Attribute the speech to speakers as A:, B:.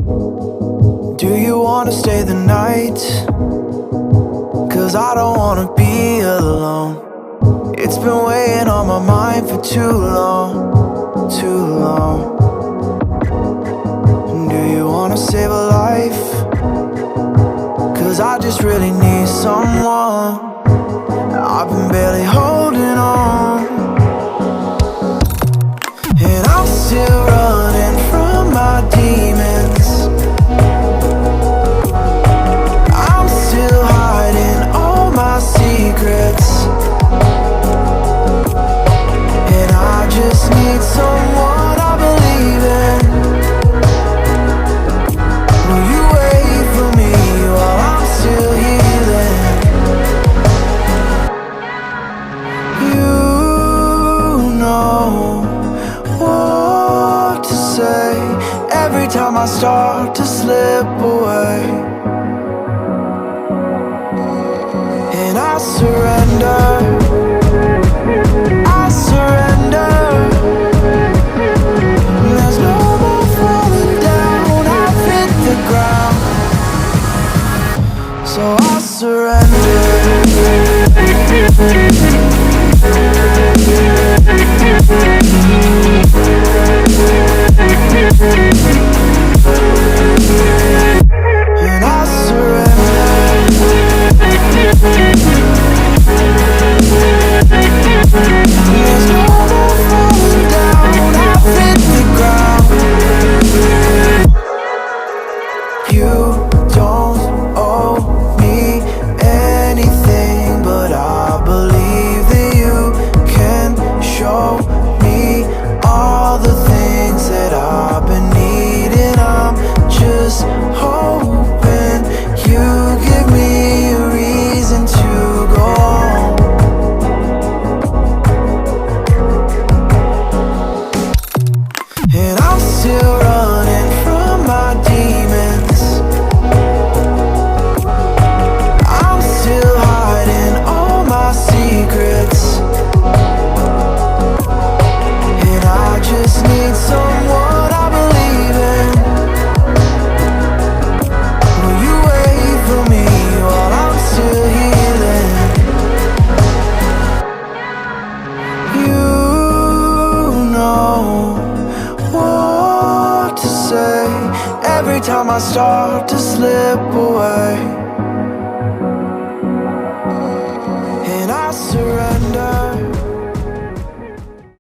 A: Do you wanna stay the night? 'Cause I don't wanna be alone. It's been weighing on my mind for too long, too long. Do you wanna save a life? 'Cause I just really need someone. I've been barely holding on, and I'm still running from my demons. I'm still hiding all my secrets, and I just need someone I believe in. Will you wait for me while I'm still healing? You know what to say every time I start to slip away, and I surrender, I surrender. There's no more falling down, I've hit the ground, so I surrender. And I surrender. There's no more falling down, I've hit the ground. You don't owe me anything, but I believe that you can show me all the things that I've been needing. I'm just hoping you give me a reason to go on. And I'm still running from my demons. I'm still hiding all my secrets, and I just need someone I believe in. Will you wait for me while I'm still healing? You know what to say every time I start to slip away,